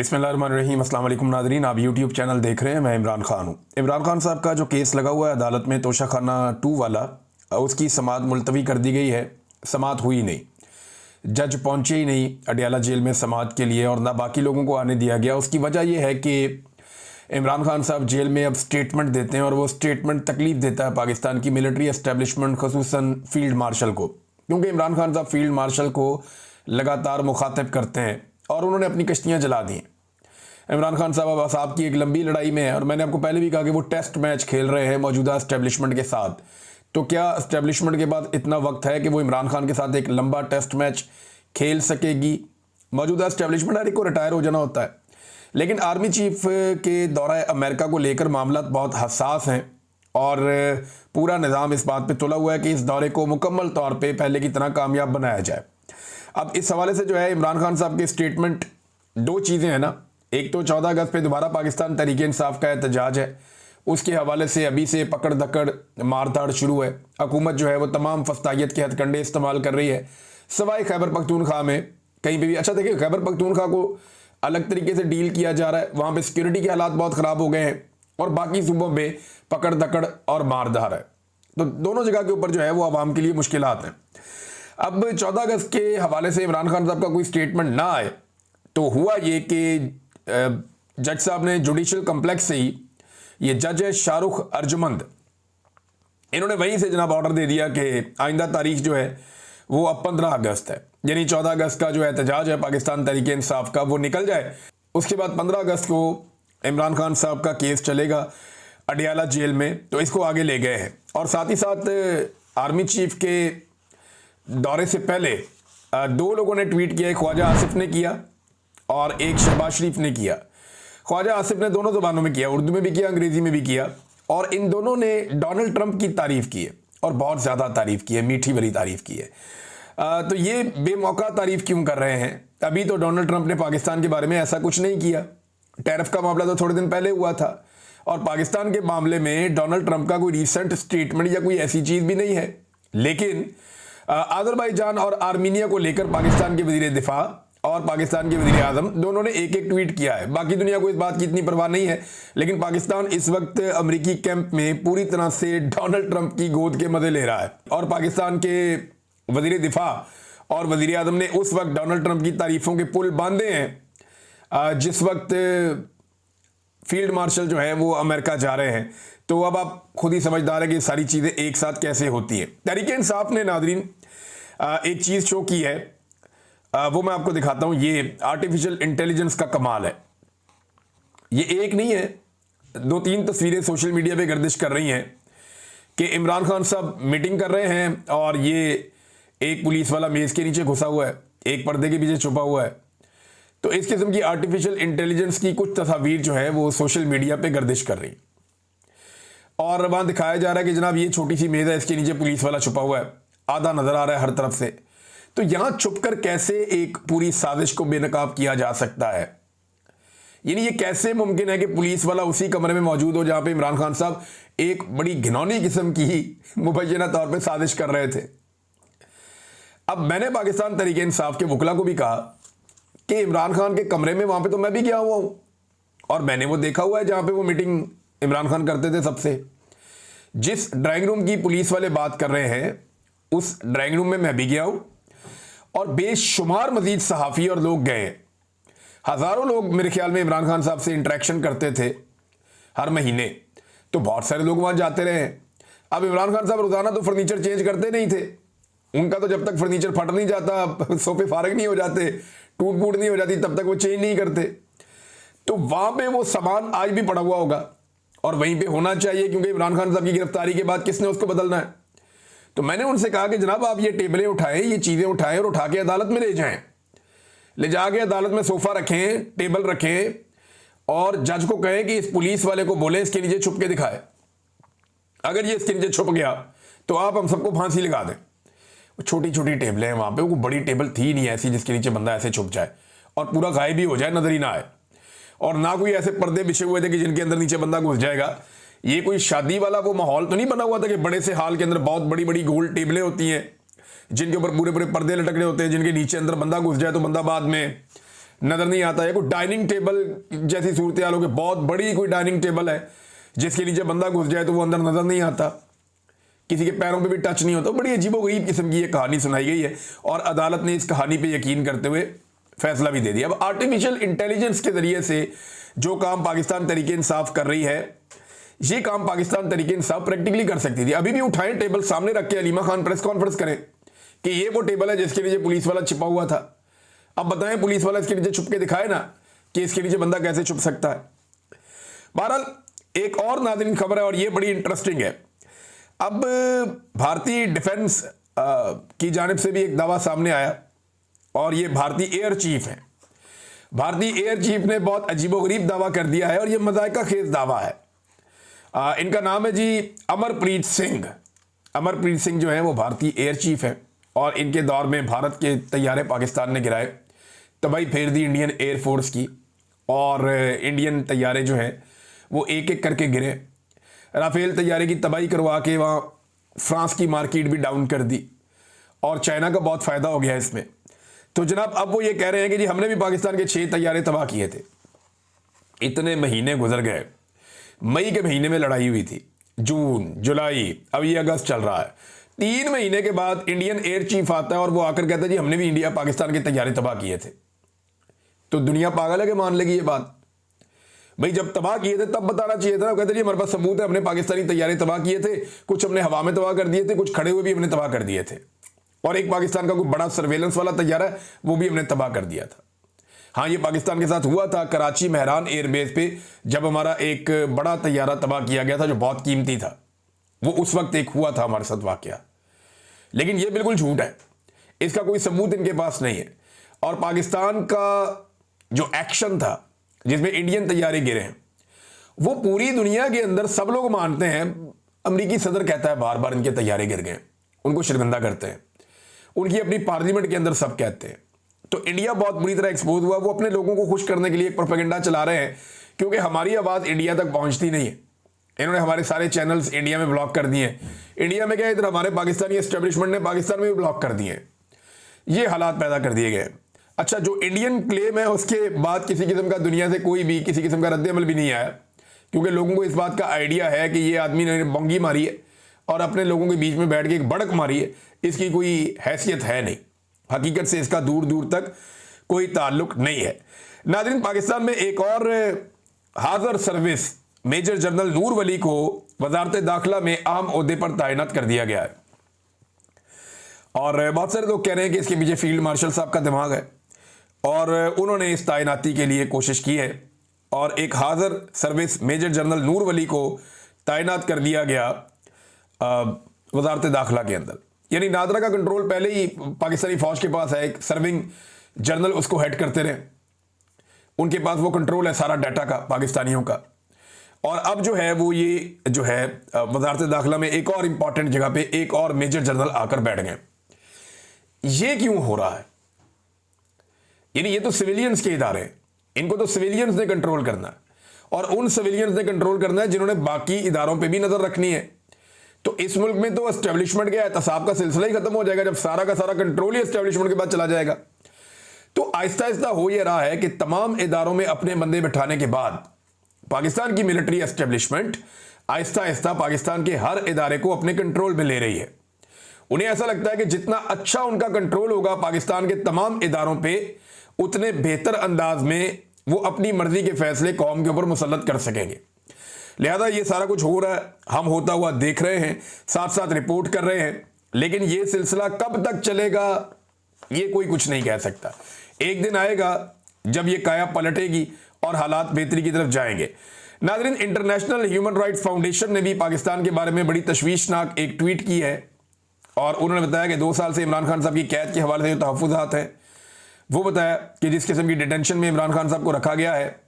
बिस्मिल्लाहिर्रहमानिर्रहीम। अस्सलाम वालेकुम नाज़रीन, आप यूट्यूब चैनल देख रहे हैं। मैं इमरान खान हूँ। इमरान खान साहब का जो केस लगा हुआ है अदालत में तोशाखाना 2 वाला, उसकी समाअत मुलतवी कर दी गई है। समाअत हुई नहीं, जज पहुँचे ही नहीं अडियाला जेल में समाअत के लिए और ना बाकी लोगों को आने दिया गया। उसकी वजह यह है कि इमरान खान साहब जेल में अब स्टेटमेंट देते हैं और वो स्टेटमेंट तकलीफ देता है पाकिस्तान की मिलिट्री एस्टेब्लिशमेंट, खसूसन फील्ड मार्शल को, क्योंकि इमरान खान साहब फील्ड मार्शल को लगातार मुखातिब करते हैं और उन्होंने अपनी कश्तियाँ जला दी हैं। इमरान खान साहब अब असाब की एक लंबी लड़ाई में है और मैंने आपको पहले भी कहा कि वो टेस्ट मैच खेल रहे हैं मौजूदा एस्टेब्लिशमेंट के साथ। तो क्या एस्टेब्लिशमेंट के बाद इतना वक्त है कि वो इमरान खान के साथ एक लंबा टेस्ट मैच खेल सकेगी? मौजूदा एस्टेब्लिशमेंट हर एक को रिटायर हो जाना होता है, लेकिन आर्मी चीफ के दौरा अमेरिका को लेकर मामला बहुत हसास हैं और पूरा निज़ाम इस बात पे तुला हुआ है कि इस दौरे को मुकम्मल तौर पे पहले की तरह कामयाब बनाया जाए। अब इस हवाले से जो है इमरान खान साहब के स्टेटमेंट, दो चीज़ें हैं ना। एक तो 14 अगस्त पे दोबारा पाकिस्तान तहरीक इंसाफ का एहतजाज है, उसके हवाले से अभी से पकड़ दकड़ मारधाड़ शुरू है। हुकूमत जो है वो तमाम फस्तायत के हथकंडे इस्तेमाल कर रही है, सवाए खैबर पख्तूनख्वा में कहीं पे भी। अच्छा देखिए, खैबर पख्तूनख्वा को अलग तरीके से डील किया जा रहा है, वहाँ पे सिक्योरिटी के हालात बहुत ख़राब हो गए हैं और बाकी सूबों में पकड़ दकड़ और मारधाड़ है। तो दोनों जगह के ऊपर जो है वो आवाम के लिए मुश्किलात हैं। अब 14 अगस्त के हवाले से इमरान खान साहब का कोई स्टेटमेंट ना आए तो हुआ ये कि जज साहब ने जुडिशल कम्प्लेक्स से ही, ये जज है शाहरुख अर्जुमंद, इन्होंने वहीं से जनाब ऑर्डर दे दिया कि आइंदा तारीख जो है वो अब 15 अगस्त है, यानी 14 अगस्त का जो एहतजाज है पाकिस्तान तहरीक इंसाफ का वो निकल जाए। उसके बाद 15 अगस्त को इमरान खान साहब का केस चलेगा अडियाला जेल में, तो इसको आगे ले गए हैं। और साथ ही साथ आर्मी चीफ के दौरे से पहले दो लोगों ने ट्वीट किया, एक ख्वाजा आसिफ ने किया और एक शहबाज शरीफ ने किया। ख्वाजा आसिफ ने दोनों ज़ुबानों में किया, उर्दू में भी किया, अंग्रेज़ी में भी किया, और इन दोनों ने डोनाल्ड ट्रंप की तारीफ़ की है और बहुत ज़्यादा तारीफ़ की है, मीठी भरी तारीफ़ की है। तो ये बेमौका तारीफ़ क्यों कर रहे हैं? अभी तो डोनाल्ड ट्रंप ने पाकिस्तान के बारे में ऐसा कुछ नहीं किया। टैरिफ का मामला तो थोड़े दिन पहले हुआ था और पाकिस्तान के मामले में डोनाल्ड ट्रंप का कोई रिसेंट स्टेटमेंट या कोई ऐसी चीज़ भी नहीं है। लेकिन अज़रबैजान और आर्मीनिया को लेकर पाकिस्तान के वज़ीर दिफा और पाकिस्तान के वज़ीर आज़म दोनों ने एक एक ट्वीट किया है। बाकी दुनिया को इस बात की इतनी परवाह नहीं है, लेकिन पाकिस्तान इस वक्त अमेरिकी कैंप में पूरी तरह से डोनाल्ड ट्रंप की गोद के मज़े ले रहा है। और पाकिस्तान के वज़ीर दिफा और वज़ीर आज़म ने उस वक्त डोनाल्ड ट्रंप की तारीफ़ों के पुल बांधे हैं जिस वक्त फील्ड मार्शल जो है वो अमेरिका जा रहे हैं। तो अब आप खुद ही समझदार है कि सारी चीज़ें एक साथ कैसे होती हैं। तहरीक इंसाफ ने नाज़रीन एक चीज़ शो की है, वो मैं आपको दिखाता हूँ। ये आर्टिफिशियल इंटेलिजेंस का कमाल है। ये एक नहीं है, 2-3 तस्वीरें सोशल मीडिया पे गर्दिश कर रही हैं कि इमरान खान साहब मीटिंग कर रहे हैं और ये एक पुलिस वाला मेज़ के नीचे घुसा हुआ है, एक पर्दे के पीछे छुपा हुआ है। तो इस किस्म की आर्टिफिशियल इंटेलिजेंस की कुछ तस्वीर जो है वो सोशल मीडिया पे गर्दिश कर रही और वहाँ दिखाया जा रहा है कि जनाब ये छोटी सी मेज़ है, इसके नीचे पुलिस वाला छुपा हुआ है, आधा नज़र आ रहा है हर तरफ से। तो यहाँ छुपकर कैसे एक पूरी साजिश को बेनकाब किया जा सकता है? यानी ये कैसे मुमकिन है कि पुलिस वाला उसी कमरे में मौजूद हो जहाँ पे इमरान खान साहब एक बड़ी घिनौनी किस्म की मुबैना तौर पे साजिश कर रहे थे। अब मैंने पाकिस्तान तहरीक इंसाफ के वकला को भी कहा कि इमरान खान के कमरे में वहाँ पे तो मैं भी गया हुआ हूँ और मैंने वो देखा हुआ है जहाँ पे वो मीटिंग इमरान खान करते थे सबसे। जिस ड्राइंग रूम की पुलिस वाले बात कर रहे हैं उस ड्राइंग रूम में मैं भी गया हूँ और बेशुमार मजीद सहाफ़ी और लोग गए। हज़ारों लोग मेरे ख्याल में इमरान खान साहब से इंटरेक्शन करते थे हर महीने, तो बहुत सारे लोग वहाँ जाते रहे। अब इमरान खान साहब रोज़ाना तो फर्नीचर चेंज करते नहीं थे, उनका तो जब तक फर्नीचर फट नहीं जाता, सोफे फारग नहीं हो जाते, टूट फूट नहीं हो जाती, तब तक वो चेंज नहीं करते। तो वहाँ पे वो सामान आज भी पड़ा हुआ होगा और वहीं पे होना चाहिए, क्योंकि इमरान खान साहब की गिरफ्तारी के बाद किसने उसको बदलना है। तो मैंने उनसे कहा कि जनाब आप ये टेबलें उठाएं, ये चीज़ें उठाएं और उठा के अदालत में ले जाएं, ले जाके अदालत में सोफ़ा रखें, टेबल रखें और जज को कहें कि इस पुलिस वाले को बोले इसके नीचे छुप के दिखाए। अगर ये इसके नीचे छुप गया तो आप हम सबको फांसी लगा दें। छोटी छोटी टेबलें हैं वहाँ पे, वो बड़ी टेबल थी नहीं ऐसी जिसके नीचे बंदा ऐसे छुप जाए और पूरा गायब ही हो जाए, नजर ही ना आए। और ना कोई ऐसे पर्दे बिछे हुए थे कि जिनके अंदर नीचे बंदा घुस जाएगा। ये कोई शादी वाला वो माहौल तो नहीं बना हुआ था कि बड़े से हाल के अंदर बहुत बड़ी बड़ी गोल टेबलें होती हैं जिनके ऊपर पूरे पूरे पर्दे लटक रहे होते हैं, जिनके नीचे अंदर बंदा घुस जाए तो बंदा बाद में नजर नहीं आता है। कोई डाइनिंग टेबल जैसी सूरत हाल हो गई, बहुत बड़ी कोई डाइनिंग टेबल है जिसके नीचे बंदा घुस जाए तो वो अंदर नजर नहीं आता, किसी के पैरों पे भी टच नहीं होता। बड़ी अजीबोगरीब किस्म की ये कहानी सुनाई गई है और अदालत ने इस कहानी पे यकीन करते हुए फैसला भी दे दिया। अब आर्टिफिशियल इंटेलिजेंस के जरिए से जो काम पाकिस्तान तहरीक इंसाफ कर रही है, ये काम पाकिस्तान तहरीक इंसाफ प्रैक्टिकली कर सकती थी। अभी भी उठाएं टेबल सामने रख के अलीमा खान प्रेस कॉन्फ्रेंस करें कि ये वो टेबल है जिसके नीचे पुलिस वाला छिपा हुआ था। अब बताएं, पुलिस वाला इसके नीचे छुप के दिखाए ना कि इसके नीचे बंदा कैसे छुप सकता है। बहरहाल एक और नाज़रीन खबर है और ये बड़ी इंटरेस्टिंग है। अब भारतीय डिफेंस की जानिब से भी एक दावा सामने आया और ये भारतीय एयर चीफ है। भारतीय एयर चीफ ने बहुत अजीबोगरीब दावा कर दिया है और ये मज़ाइका खेज दावा है। इनका नाम है जी अमरप्रीत सिंह। अमरप्रीत सिंह जो है वो भारतीय एयर चीफ है और इनके दौर में भारत के तैयारे पाकिस्तान ने गिराए, तबाही फेर दी इंडियन एयरफोर्स की और इंडियन तैयारे जो हैं वो एक एक करके गिरे। राफेल तैयारे की तबाही करवा के वहाँ फ्रांस की मार्केट भी डाउन कर दी और चाइना का बहुत फ़ायदा हो गया इसमें। तो जनाब अब वो ये कह रहे हैं कि जी हमने भी पाकिस्तान के 6 तैयारे तबाह किए थे। इतने महीने गुजर गए, मई के महीने में लड़ाई हुई थी, जून जुलाई, अब ये अगस्त चल रहा है। 3 महीने के बाद इंडियन एयर चीफ आता है और वो आकर कहता है जी हमने भी इंडिया पाकिस्तान के तैयारे तबाह किए थे। तो दुनिया पागल है कि मान लेगी ये बात? भाई जब तबाह किए थे तब बताना चाहिए था। कहते जी हमारे पास सबूत है, हमने पाकिस्तानी तैयारे तबाह किए थे, कुछ हमने हवा में तबाह कर दिए थे, कुछ खड़े हुए भी हमने तबाह कर दिए थे, और एक पाकिस्तान का कोई बड़ा सर्वेलेंस वाला तैयारा है वो भी हमने तबाह कर दिया था। हाँ, ये पाकिस्तान के साथ हुआ था कराची मेहरान एयरबेस पे, जब हमारा एक बड़ा तैयारा तबाह किया गया था जो बहुत कीमती था। वो उस वक्त एक हुआ था हमारे साथ वाकया, लेकिन ये बिल्कुल झूठ है, इसका कोई सबूत इनके पास नहीं है। और पाकिस्तान का जो एक्शन था जिसमें इंडियन तैयारे गिरे हैं, वो पूरी दुनिया के अंदर सब लोग मानते हैं। अमरीकी सदर कहता है बार बार इनके तैयारे गिर गए, उनको शर्मिंदा करते हैं, उनकी अपनी पार्लियामेंट के अंदर सब कहते हैं। तो इंडिया बहुत बुरी तरह एक्सपोज हुआ। वो अपने लोगों को खुश करने के लिए एक प्रोपेगेंडा चला रहे हैं, क्योंकि हमारी आवाज़ इंडिया तक पहुंचती नहीं है। इन्होंने हमारे सारे चैनल्स इंडिया में ब्लॉक कर दिए। इंडिया में क्या, इधर हमारे पाकिस्तानी एस्टेब्लिशमेंट ने पाकिस्तान में भी ब्लॉक कर दिए। ये हालात पैदा कर दिए गए। अच्छा, जो इंडियन क्लेम है उसके बाद किसी किस्म का दुनिया से कोई भी किसी किस्म का रद्द-ए-अमल भी नहीं आया, क्योंकि लोगों को इस बात का आइडिया है कि ये आदमी ने बोंगी मारी है और अपने लोगों के बीच में बैठ के एक बड़क मारी है, इसकी कोई हैसियत है नहीं। हकीकत से इसका दूर दूर तक कोई ताल्लुक नहीं है। नाज़रीन, पाकिस्तान में एक और हाज़र सर्विस मेजर जनरल नूर वली को वजारत दाखिला में अहम ओहदे पर तैनात कर दिया गया है और बहुत सारे लोग कह रहे हैं कि इसके पीछे फील्ड मार्शल साहब का दिमाग है और उन्होंने इस तैनाती के लिए कोशिश की है और एक हाज़र सर्विस मेजर जनरल नूर वली को तैनात कर दिया गया वजारत दाखिला के अंदर। यानी नादरा का कंट्रोल पहले ही पाकिस्तानी फ़ौज के पास है, एक सर्विंग जनरल उसको हेड करते रहे, उनके पास वो कंट्रोल है सारा डाटा का पाकिस्तानियों का। और अब जो है वो ये जो है वजारत दाखिला में एक और इम्पॉर्टेंट जगह पे एक और मेजर जनरल आकर बैठ गए। ये क्यों हो रहा है? यानी ये तो सिविलियंस के इदारे हैं, इनको तो सिविलियंस ने कंट्रोल करना है और उन सिविलियंस ने कंट्रोल करना है जिन्होंने बाकी इदारों पे भी नजर रखनी है। तो इस मुल्क में तो एस्टेब्लिशमेंट का एहतसाब का सिलसिला ही खत्म हो जाएगा जब सारा का सारा कंट्रोल ही एस्टेब्लिशमेंट के बाद चला जाएगा। तो आहिस्ता आहिस्ता हो ये रहा है कि तमाम इदारों में अपने बंदे बिठाने के बाद पाकिस्तान की मिलिट्री एस्टेब्लिशमेंट आहिस्ता आहिस्ता पाकिस्तान के हर इदारे को अपने कंट्रोल में ले रही है। उन्हें ऐसा लगता है कि जितना अच्छा उनका कंट्रोल होगा पाकिस्तान के तमाम इदारों पे, उतने बेहतर अंदाज में वो अपनी मर्जी के फैसले कौम के ऊपर मुसल्लत कर सकेंगे। लिहाजा ये सारा कुछ हो रहा है, हम होता हुआ देख रहे हैं, साथ साथ रिपोर्ट कर रहे हैं, लेकिन ये सिलसिला कब तक चलेगा ये कोई कुछ नहीं कह सकता। एक दिन आएगा जब ये काया पलटेगी और हालात बेहतरी की तरफ जाएंगे। नाज़रीन, इंटरनेशनल ह्यूमन राइट्स फाउंडेशन ने भी पाकिस्तान के बारे में बड़ी तशवीशनाक एक ट्वीट की है और उन्होंने बताया कि 2 साल से इमरान खान साहब की कैद के हवाले से जो तहफ़्फ़ुज़ात हैं वो बताया कि जिस किस्म की डिटेंशन में इमरान खान साहब को रखा गया है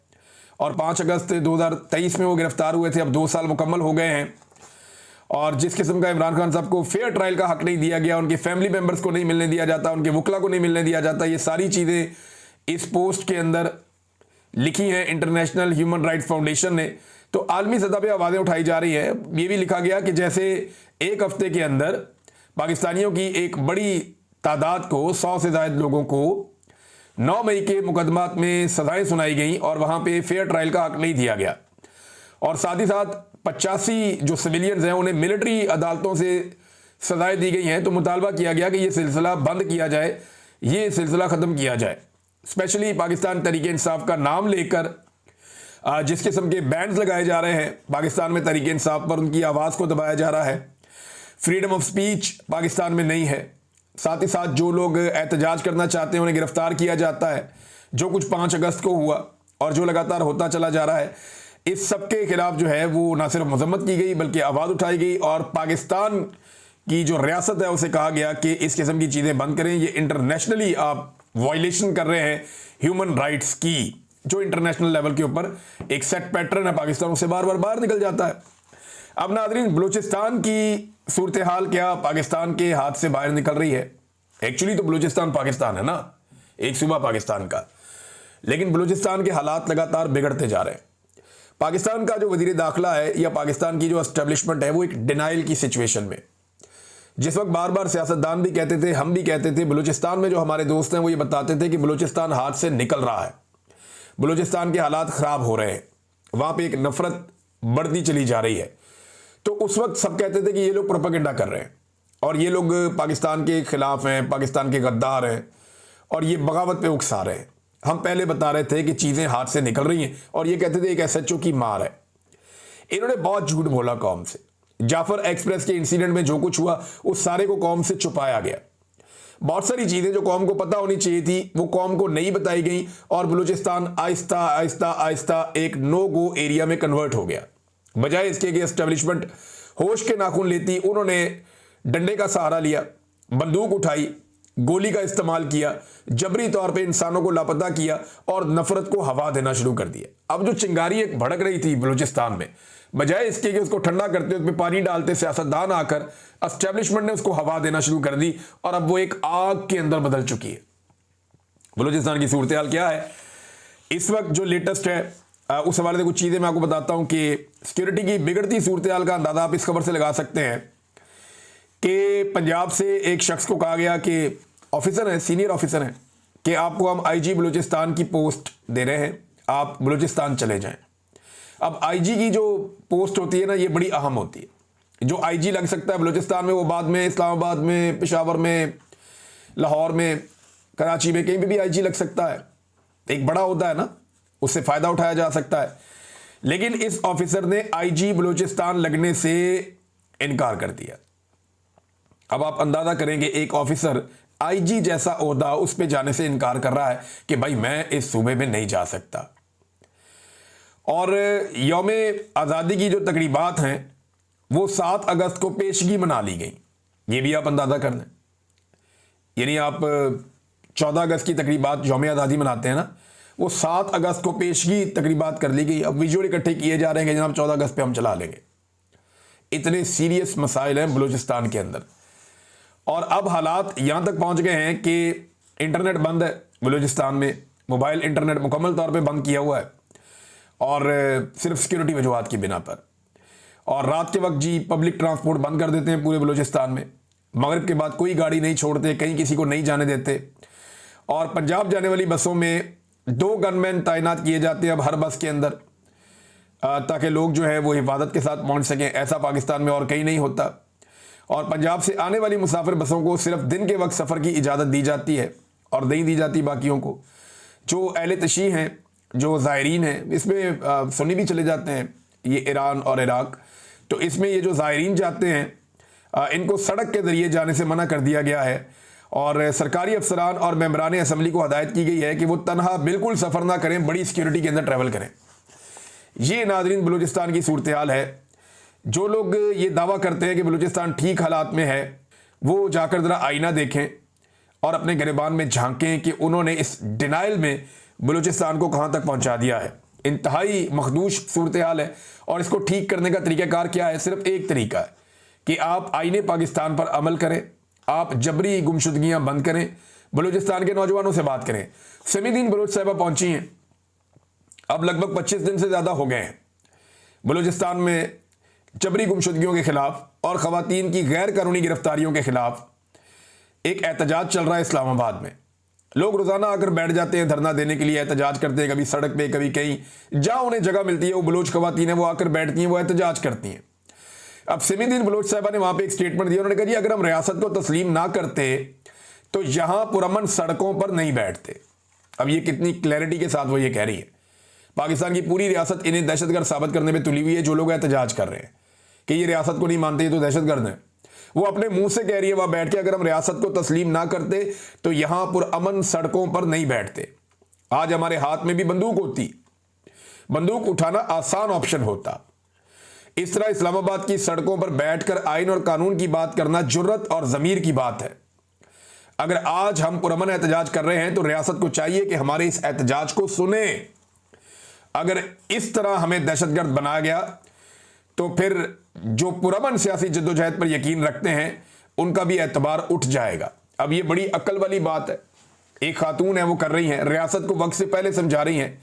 और 5 अगस्त 2023 में वो गिरफ्तार हुए थे, अब 2 साल मुकम्मल हो गए हैं, और जिस किस्म का इमरान खान साहब को फेयर ट्रायल का हक नहीं दिया गया, उनके फैमिली मेम्बर्स को नहीं मिलने दिया जाता, उनके वकला को नहीं मिलने दिया जाता, ये सारी चीज़ें इस पोस्ट के अंदर लिखी हैं इंटरनेशनल ह्यूमन राइट्स फाउंडेशन ने। तो आलमी सतह पर आवाज़ें उठाई जा रही हैं। ये भी लिखा गया कि जैसे एक हफ्ते के अंदर पाकिस्तानियों की एक बड़ी तादाद को, 100 से ज़्यादा लोगों को 9 मई के मुकदमात में सजाएं सुनाई गई और वहां पे फेयर ट्रायल का हक नहीं दिया गया। और साथ ही साथ 85 जो सिविलियंस हैं उन्हें मिलिट्री अदालतों से सजाएं दी गई हैं। तो मुतालबा किया गया कि ये सिलसिला बंद किया जाए, ये सिलसिला ख़त्म किया जाए। स्पेशली पाकिस्तान तहरीक इंसाफ का नाम लेकर जिस किस्म के बैंड्स लगाए जा रहे हैं पाकिस्तान में, तहरीक इंसाफ पर उनकी आवाज़ को दबाया जा रहा है। फ्रीडम ऑफ स्पीच पाकिस्तान में नहीं है। साथ ही साथ जो लोग एहतजाज करना चाहते हैं उन्हें गिरफ्तार किया जाता है, जो कुछ 5 अगस्त को हुआ और जो लगातार होता चला जा रहा है। इस सब के खिलाफ जो है वो ना सिर्फ मजम्मत की गई बल्कि आवाज़ उठाई गई और पाकिस्तान की जो रियासत है उसे कहा गया कि इस किस्म की चीज़ें बंद करें, ये इंटरनेशनली आप वायलेशन कर रहे हैं ह्यूमन राइट्स की, जो इंटरनेशनल लेवल के ऊपर एक सेट पैटर्न है पाकिस्तान उससे बार बार बाहर निकल जाता है। अब नाज़रीन, बलूचिस्तान की सूरत हाल क्या पाकिस्तान के हाथ से बाहर निकल रही है? एक्चुअली तो बलूचिस्तान पाकिस्तान है ना, एक सूबा पाकिस्तान का, लेकिन बलूचिस्तान के हालात लगातार बिगड़ते जा रहे हैं। पाकिस्तान का जो वजीर दाखिला है या पाकिस्तान की जो एस्टेब्लिशमेंट है वो एक डिनाइल की सिचुएशन में, जिस वक्त बार बार सियासतदान भी कहते थे, हम भी कहते थे, बलूचिस्तान में जो हमारे दोस्त हैं वो ये बताते थे कि बलूचिस्तान हाथ से निकल रहा है, बलूचिस्तान के हालात ख़राब हो रहे हैं, वहाँ पे एक नफरत बढ़ती चली जा रही है। तो उस वक्त सब कहते थे कि ये लोग प्रोपेगेंडा कर रहे हैं और ये लोग पाकिस्तान के ख़िलाफ़ हैं, पाकिस्तान के गद्दार हैं और ये बगावत पे उकसा रहे हैं। हम पहले बता रहे थे कि चीज़ें हाथ से निकल रही हैं और ये कहते थे एक SHO की मार है। इन्होंने बहुत झूठ बोला कौम से। जाफर एक्सप्रेस के इंसिडेंट में जो कुछ हुआ उस सारे को कौम से छुपाया गया। बहुत सारी चीज़ें जो कौम को पता होनी चाहिए थी वो कौम को नहीं बताई गई और बलूचिस्तान आहिस्ता आहिस्ता आहिस्ता एक नो गो एरिया में कन्वर्ट हो गया। बजाय इसके कि एस्टेब्लिशमेंट होश के नाखून लेती, उन्होंने डंडे का सहारा लिया, बंदूक उठाई, गोली का इस्तेमाल किया, जबरी तौर पे इंसानों को लापता किया और नफरत को हवा देना शुरू कर दिया। अब जो चिंगारी एक भड़क रही थी बलूचिस्तान में, बजाय इसके कि उसको ठंडा करते, उसमें पानी डालते सियासतदान आकर, एस्टेब्लिशमेंट ने उसको हवा देना शुरू कर दी और अब वो एक आग के अंदर बदल चुकी है। बलूचिस्तान की सूरत हाल क्या है इस वक्त जो लेटेस्ट है, उस हवाले से कुछ चीज़ें मैं आपको बताता हूं कि सिक्योरिटी की बिगड़ती सूरत हाल का अंदाजा आप इस खबर से लगा सकते हैं कि पंजाब से एक शख्स को कहा गया कि ऑफिसर है, सीनियर ऑफिसर हैं, कि आपको हम IG बलूचिस्तान की पोस्ट दे रहे हैं, आप बलूचिस्तान चले जाएं। अब IG की जो पोस्ट होती है ना, ये बड़ी अहम होती है। जो IG लग सकता है बलूचिस्तान में वो बाद में इस्लामाबाद में, पेशावर में, लाहौर में, कराची में, कहीं भी IG लग सकता है। एक बड़ा ओहदा है ना, उससे फ़ायदा उठाया जा सकता है। लेकिन इस ऑफिसर ने IG बलूचिस्तान लगने से इनकार कर दिया। अब आप अंदाज़ा करेंगे एक ऑफिसर IG जैसा ओहदा उस पर जाने से इनकार कर रहा है कि भाई मैं इस सूबे में नहीं जा सकता। और यौम आज़ादी की जो तकरीबात हैं वो 7 अगस्त को पेशगी मना ली गई, ये भी आप अंदाज़ा कर लें। यानी आप 14 अगस्त की तकरीबात यौम आज़ादी मनाते हैं ना, वो 7 अगस्त को पेशगी तकरीबात कर ली गई। अब विजुअल इकट्ठे किए जा रहे हैं कि जनाब 14 अगस्त पे हम चला लेंगे। इतने सीरियस मसाइल हैं बलूचिस्तान के अंदर और अब हालात यहाँ तक पहुँच गए हैं कि इंटरनेट बंद है बलूचिस्तान में, मोबाइल इंटरनेट मुकम्मल तौर पर बंद किया हुआ है और सिर्फ सिक्योरिटी वजूहात की बिना पर। और रात के वक्त जी पब्लिक ट्रांसपोर्ट बंद कर देते हैं पूरे बलूचिस्तान में, मगरिब के बाद कोई गाड़ी नहीं छोड़ते, कहीं किसी को नहीं जाने देते। और पंजाब जाने वाली बसों में 2 गनमैन तैनात किए जाते हैं अब हर बस के अंदर, ताकि लोग जो है वो हिफाजत के साथ पहुंच सकें। ऐसा पाकिस्तान में और कहीं नहीं होता। और पंजाब से आने वाली मुसाफिर बसों को सिर्फ दिन के वक्त सफ़र की इजाज़त दी जाती है और नहीं दी जाती बाकियों को। जो अहले तशी हैं, जो ज़ायरीन हैं, इसमें सुन्नी भी चले जाते हैं, ये ईरान और इराक, तो इसमें ये जो ज़ायरीन जाते हैं इनको सड़क के ज़रिए जाने से मना कर दिया गया है। और सरकारी अफसरान और मेंबरान असम्बली को हदायत की गई है कि वो तनहा बिल्कुल सफ़र ना करें, बड़ी सिक्योरिटी के अंदर ट्रैवल करें। ये नाज़रीन बलूचिस्तान की सूरत हाल है। जो लोग ये दावा करते हैं कि बलूचिस्तान ठीक हालात में है, वो जाकर ज़रा आईना देखें और अपने गिरबान में झांकें कि उन्होंने इस डिनाइल में बलूचिस्तान को कहाँ तक पहुँचा दिया है। इंतहाई मखदूश सूरत हाल है और इसको ठीक करने का तरीक़ाकार क्या है? सिर्फ एक तरीका है कि आप आईने पाकिस्तान पर अमल करें, आप जबरी गुमशुदगियाँ बंद करें, बलूचिस्तान के नौजवानों से बात करें। समीदीन बलोच साहिबा पहुँची हैं, अब लगभग 25 दिन से ज़्यादा हो गए हैं बलूचिस्तान में जबरी गुमशुदगियों के ख़िलाफ़ और ख़वातीन की गैर कानूनी गिरफ्तारियों के ख़िलाफ़ एक एहतजाज चल रहा है इस्लामाबाद में। लोग रोजाना आकर बैठ जाते हैं धरना देने के लिए, एहतजाज करते हैं, कभी सड़क पे कभी कहीं, जहां उन्हें जगह मिलती है वो बलोच खवातीन है वो आकर बैठती हैं, वो एहतजाज करती हैं। अब सिमीदीन बलोच साहिबा ने वहां पे एक स्टेटमेंट दिया, उन्होंने कहा जी अगर हम रियासत को तस्लीम ना करते तो यहां पुरअमन सड़कों पर नहीं बैठते। अब ये कितनी क्लैरिटी के साथ वो ये कह रही है। पाकिस्तान की पूरी रियासत इन्हें दहशतगर्द साबित करने में तुली हुई है। जो लोग एहतजाज कर रहे हैं कि ये रियासत को नहीं मानते, ये तो दहशतगर्द है, वो अपने मुंह से कह रही है वहां बैठ के अगर हम रियासत को तस्लीम ना करते तो यहां पुरअमन सड़कों पर नहीं बैठते। आज हमारे हाथ में भी बंदूक होती, बंदूक उठाना आसान ऑप्शन होता। इस तरह इस्लामाबाद की सड़कों पर बैठकर आइन और कानून की बात करना जुर्रत और जमीर की बात है। अगर आज हम पुरअमन एहतजाज कर रहे हैं तो रियासत को चाहिए कि हमारे इस एहतजाज को सुने। अगर इस तरह हमें दहशतगर्द बनाया गया तो फिर जो पुरअमन सियासी जद्दोजहद पर यकीन रखते हैं उनका भी एतबार उठ जाएगा। अब ये बड़ी अक्ल वाली बात है, एक खातून है वो कर रही हैं, रियासत को वक्त से पहले समझा रही हैं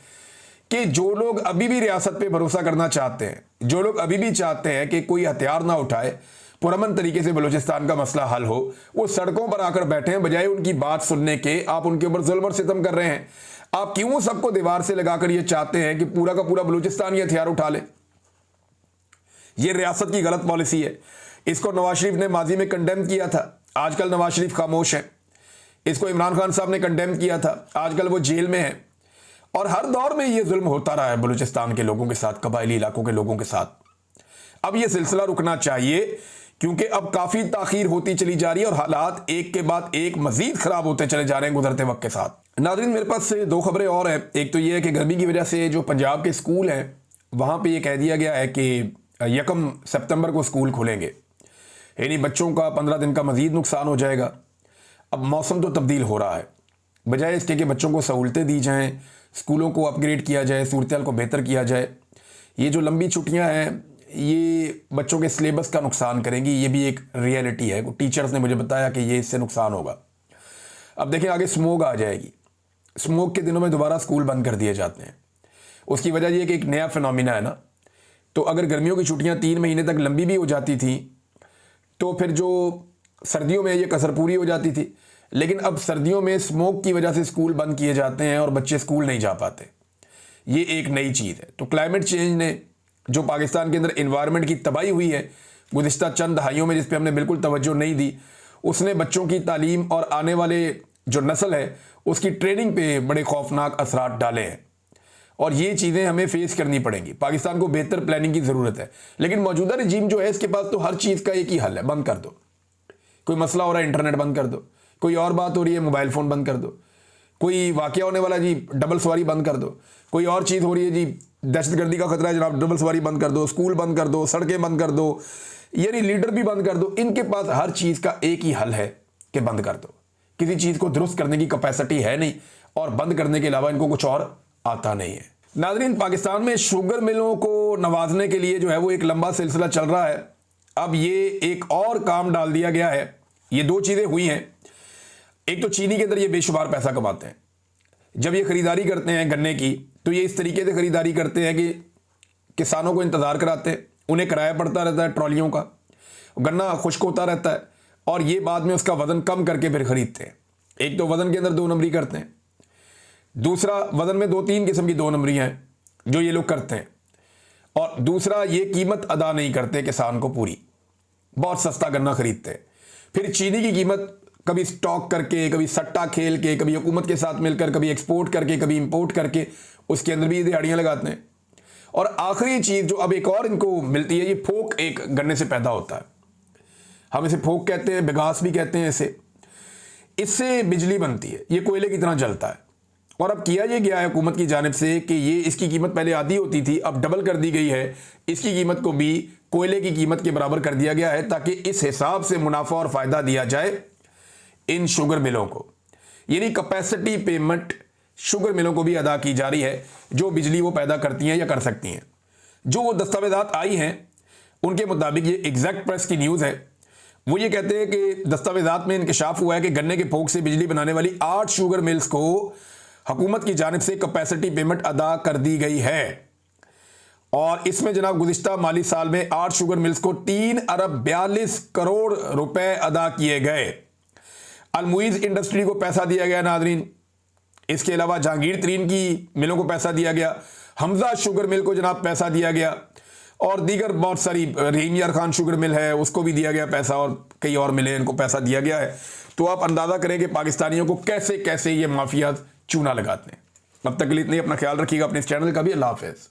कि जो लोग अभी भी रियासत पे भरोसा करना चाहते हैं, जो लोग अभी भी चाहते हैं कि कोई हथियार ना उठाए, पुरअमन तरीके से बलूचिस्तान का मसला हल हो, वो सड़कों पर आकर बैठे हैं बजाय उनकी बात सुनने के। आप उनके ऊपर जुल्म और सितम कर रहे हैं। आप क्यों सबको दीवार से लगाकर ये चाहते हैं कि पूरा का पूरा बलूचिस्तान ये हथियार उठा ले? ये रियासत की गलत पॉलिसी है। इसको नवाज शरीफ ने माजी में कंडेम किया था, आजकल नवाज शरीफ खामोश है। इसको इमरान खान साहब ने कंडेम किया था, आजकल वो जेल में है। और हर दौर में ये जुल्म होता रहा है बलूचिस्तान के लोगों के साथ, कबायली इलाकों के लोगों के साथ। अब ये सिलसिला रुकना चाहिए क्योंकि अब काफी ताखीर होती चली जा रही है और हालात एक के बाद एक मजीद खराब होते चले जा रहे हैं गुजरते वक्त के साथ। नाज़रीन, मेरे पास से दो खबरें और हैं। एक तो ये है कि गर्मी की वजह से जो पंजाब के स्कूल हैं वहां पे ये कह दिया गया है कि 1 सितंबर को स्कूल खुलेंगे, यानी बच्चों का 15 दिन का मजीद नुकसान हो जाएगा। अब मौसम तो तब्दील हो रहा है, बजाय इसके कि बच्चों को सहूलतें दी जाएं, स्कूलों को अपग्रेड किया जाए, सूरत को बेहतर किया जाए, ये जो लंबी छुट्टियां हैं ये बच्चों के सिलेबस का नुकसान करेंगी। ये भी एक रियलिटी है। टीचर्स ने मुझे बताया कि ये इससे नुकसान होगा। अब देखें आगे स्मोक आ जाएगी। स्मोक के दिनों में दोबारा स्कूल बंद कर दिए जाते हैं। उसकी वजह यह कि एक नया फिनोमिना है ना, तो अगर गर्मियों की छुट्टियां 3 महीने तक लंबी भी हो जाती थी तो फिर जो सर्दियों में ये कसर पूरी हो जाती थी। लेकिन अब सर्दियों में स्मोक की वजह से स्कूल बंद किए जाते हैं और बच्चे स्कूल नहीं जा पाते। ये एक नई चीज़ है। तो क्लाइमेट चेंज ने जो पाकिस्तान के अंदर इन्वायरमेंट की तबाही हुई है गुज़िश्ता चंद दहाइयों में, जिस पे हमने बिल्कुल तवज्जो नहीं दी, उसने बच्चों की तालीम और आने वाले जो नस्ल है उसकी ट्रेनिंग पे बड़े खौफनाक असरात डाले हैं। और ये चीज़ें हमें फेस करनी पड़ेंगी। पाकिस्तान को बेहतर प्लानिंग की ज़रूरत है, लेकिन मौजूदा रजीम जो है इसके पास तो हर चीज़ का एक ही हल है, बंद कर दो। कोई मसला हो रहा है इंटरनेट बंद कर दो, कोई और बात हो रही है मोबाइल फ़ोन बंद कर दो, कोई वाक़या होने वाला जी डबल सवारी बंद कर दो, कोई और चीज़ हो रही है जी दहशतगर्दी का खतरा है जनाब डबल सवारी बंद कर दो, स्कूल बंद कर दो, सड़कें बंद कर दो, यानी लीडर भी बंद कर दो। इनके पास हर चीज़ का एक ही हल है कि बंद कर दो। किसी चीज़ को दुरुस्त करने की कैपेसिटी है नहीं और बंद करने के अलावा इनको कुछ और आता नहीं है। नाज़रीन, पाकिस्तान में शुगर मिलों को नवाजने के लिए जो है वो एक लंबा सिलसिला चल रहा है। अब ये एक और काम डाल दिया गया है। ये दो चीज़ें हुई हैं। एक तो चीनी के अंदर ये बेशुमार पैसा कमाते हैं। जब ये ख़रीदारी करते हैं गन्ने की तो ये इस तरीके से ख़रीदारी करते हैं कि किसानों को इंतज़ार कराते हैं, उन्हें किराया पड़ता रहता है ट्रॉलियों का, गन्ना खुश्क होता रहता है और ये बाद में उसका वज़न कम करके फिर ख़रीदते हैं। एक तो वज़न के अंदर 2 नंबरी करते हैं, दूसरा वज़न में 2-3 किस्म की 2 नंबरी हैं जो ये लोग करते हैं, और दूसरा ये कीमत अदा नहीं करते किसान को पूरी, बहुत सस्ता गन्ना ख़रीदते हैं। फिर चीनी की कीमत कभी स्टॉक करके, कभी सट्टा खेल के, कभी हुकूमत के साथ मिलकर, कभी एक्सपोर्ट करके, कभी इंपोर्ट करके उसके अंदर भी ये दिहाड़ियाँ लगाते हैं। और आखिरी चीज़ जो अब एक और इनको मिलती है, ये फोक एक गन्ने से पैदा होता है। हम इसे फोक कहते हैं, बिगास भी कहते हैं इसे। इससे बिजली बनती है, ये कोयले की तरह जलता है। और अब किया ये गया है हुकूमत की जानिब से कि ये इसकी कीमत पहले आधी होती थी, अब डबल कर दी गई है। इसकी कीमत को भी कोयले की कीमत के बराबर कर दिया गया है ताकि इस हिसाब से मुनाफा और फ़ायदा दिया जाए इन शुगर मिलों को। यानी कैपेसिटी पेमेंट शुगर मिलों को भी अदा की जा रही है जो बिजली वो पैदा करती हैं या कर सकती हैं। जो दस्तावेज़ात आई हैं उनके मुताबिक, ये एग्जैक्ट प्रेस की न्यूज़ है, वो ये कहते हैं कि दस्तावेज़ात में इंकशाफ हुआ है कि गन्ने के फोक से बिजली बनाने वाली 8 शुगर मिल्स को हुकूमत की जानिब से कैपेसिटी पेमेंट अदा कर दी गई है। और इसमें जनाब गुज़िश्ता माली साल में 8 शुगर मिल्स को 3 अरब 42 करोड़ रुपए अदा किए गए। अलमुइज़ इंडस्ट्री को पैसा दिया गया नाज़रीन इसके अलावा जहांगीर तरीन की मिलों को पैसा दिया गया, हमजा शुगर मिल को जनाब पैसा दिया गया, और दीगर बहुत सारी, रहीम यार खान शुगर मिल है उसको भी दिया गया पैसा, और कई और मिले इनको पैसा दिया गया है। तो आप अंदाज़ा करें कि पाकिस्तानियों को कैसे कैसे ये माफियाज चूना लगाते हैं। अब तक के लिए इतने, अपना ख्याल रखिएगा, अपने इस चैनल का भी। अल्लाह हाफ़िज़।